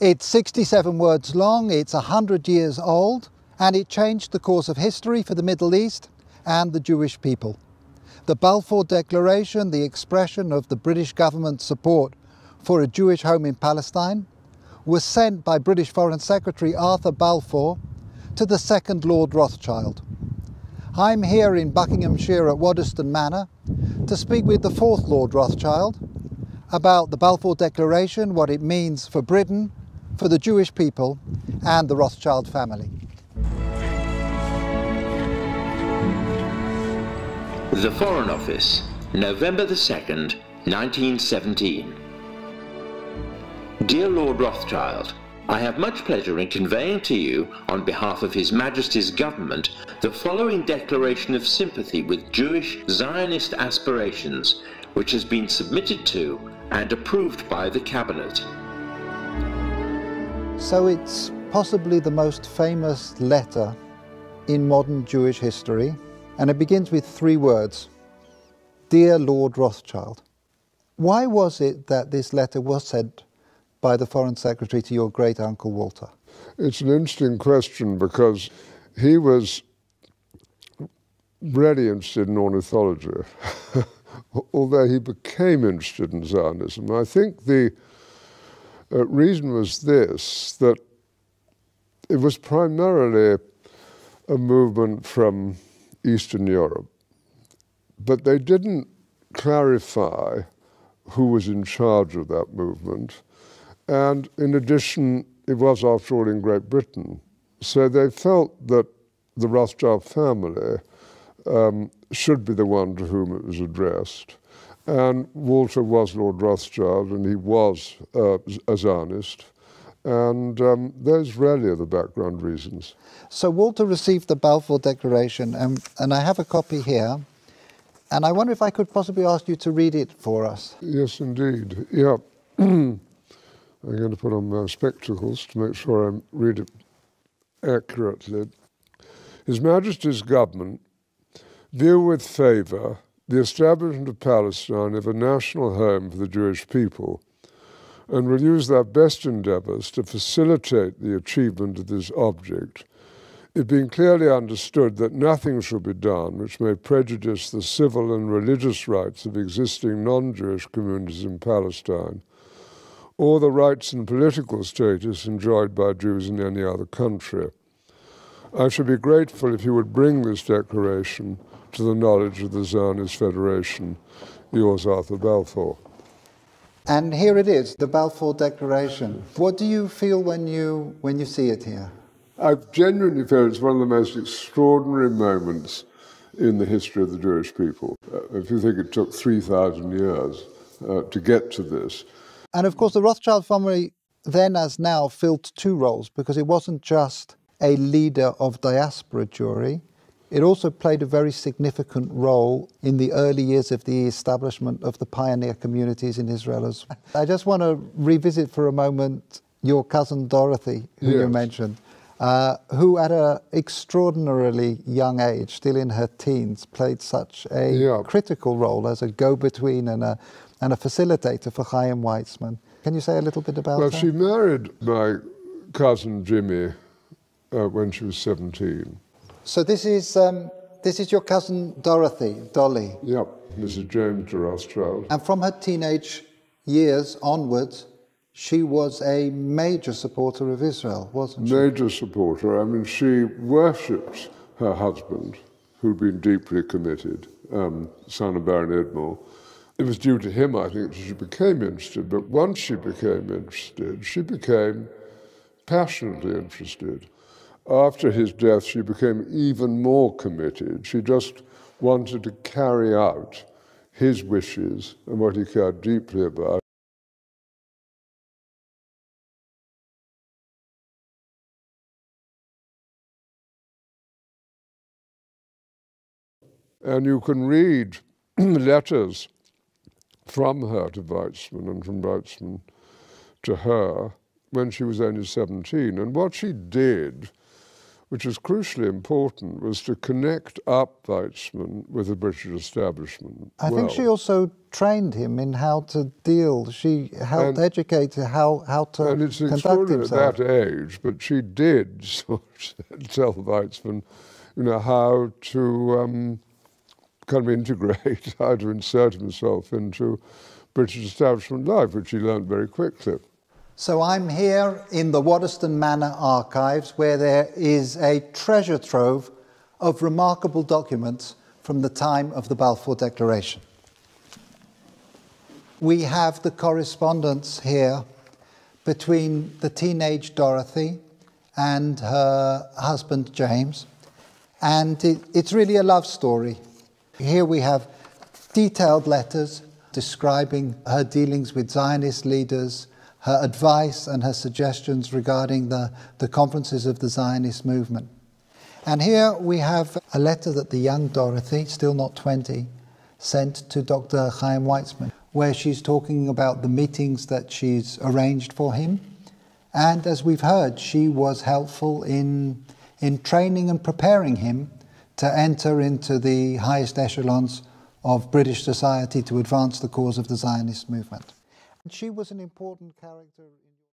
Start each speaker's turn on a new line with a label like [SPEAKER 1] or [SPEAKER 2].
[SPEAKER 1] It's 67 words long, it's 100 years old, and it changed the course of history for the Middle East and the Jewish people. The Balfour Declaration, the expression of the British government's support for a Jewish home in Palestine, was sent by British Foreign Secretary Arthur Balfour to the second Lord Rothschild. I'm here in Buckinghamshire at Waddesdon Manor to speak with the fourth Lord Rothschild about the Balfour Declaration, what it means for Britain, for the Jewish people and the Rothschild family.
[SPEAKER 2] The Foreign Office, November the 2nd, 1917. Dear Lord Rothschild, I have much pleasure in conveying to you, on behalf of His Majesty's Government, the following declaration of sympathy with Jewish Zionist aspirations, which has been submitted to and approved by the Cabinet.
[SPEAKER 1] So it's possibly the most famous letter in modern Jewish history, and it begins with three words: Dear Lord Rothschild. Why was it that this letter was sent by the Foreign Secretary to your great-uncle Walter?
[SPEAKER 3] It's an interesting question because he was really interested in ornithology, although he became interested in Zionism. I think the reason was this, that it was primarily a movement from Eastern Europe, but they didn't clarify who was in charge of that movement. And in addition, it was, after all, in Great Britain. So they felt that the Rothschild family should be the one to whom it was addressed. And Walter was Lord Rothschild, and he was a Zionist. And those really are the background reasons.
[SPEAKER 1] So Walter received the Balfour Declaration, and I have a copy here. And I wonder if I could possibly ask you to read it for us.
[SPEAKER 3] Yes, indeed. Yeah. I'm going to put on my spectacles to make sure I read it accurately. His Majesty's Government view with favour the establishment of Palestine as a national home for the Jewish people, and will use their best endeavours to facilitate the achievement of this object, it being clearly understood that nothing shall be done which may prejudice the civil and religious rights of existing non-Jewish communities in Palestine, or the rights and political status enjoyed by Jews in any other country. I should be grateful if you would bring this declaration to the knowledge of the Zionist Federation. Yours, Arthur Balfour.
[SPEAKER 1] And here it is, the Balfour Declaration. What do you feel when you see it here?
[SPEAKER 3] I genuinely feel it's one of the most extraordinary moments in the history of the Jewish people. If you think it took 3,000 years to get to this.
[SPEAKER 1] And of course, the Rothschild family then as now filled two roles, because it wasn't just a leader of diaspora Jewry, it also played a very significant role in the early years of the establishment of the pioneer communities in Israel as well. I just want to revisit for a moment your cousin Dorothy, who you mentioned, who at an extraordinarily young age, still in her teens, played such a critical role as a go-between and a facilitator for Chaim Weizmann. Can you say a little bit about her?
[SPEAKER 3] Well, she married my cousin Jimmy when she was 17.
[SPEAKER 1] So this is your cousin Dorothy, Dolly.
[SPEAKER 3] Yep, Mrs. James Rothschild.
[SPEAKER 1] And from her teenage years onwards, she was a major supporter of Israel, wasn't she?
[SPEAKER 3] Major supporter. I mean, she worshipped her husband, who'd been deeply committed, son of Baron Edmore. It was due to him, I think, that she became interested. But once she became interested, she became passionately interested. After his death, she became even more committed. She just wanted to carry out his wishes and what he cared deeply about. And you can read letters from her to Weizmann and from Weizmann to her when she was only 17. And what she did which was crucially important, was to connect up Weizmann with the British establishment.
[SPEAKER 1] I think she also trained him in how to deal. She helped educate how to
[SPEAKER 3] and it's
[SPEAKER 1] conduct himself.
[SPEAKER 3] At that age, but she did sort of tell Weizmann, you know, how to kind of integrate, how to insert himself into British establishment life, which he learned very quickly.
[SPEAKER 1] So I'm here in the Waddesdon Manor archives, where there is a treasure trove of remarkable documents from the time of the Balfour Declaration. We have the correspondence here between the teenage Dorothy and her husband James, and it's really a love story. Here we have detailed letters describing her dealings with Zionist leaders, her advice and her suggestions regarding the conferences of the Zionist movement. And here we have a letter that the young Dorothy, still not 20, sent to Dr. Chaim Weizmann, where she's talking about the meetings that she's arranged for him. And as we've heard, she was helpful in training and preparing him to enter into the highest echelons of British society to advance the cause of the Zionist movement. She was an important character.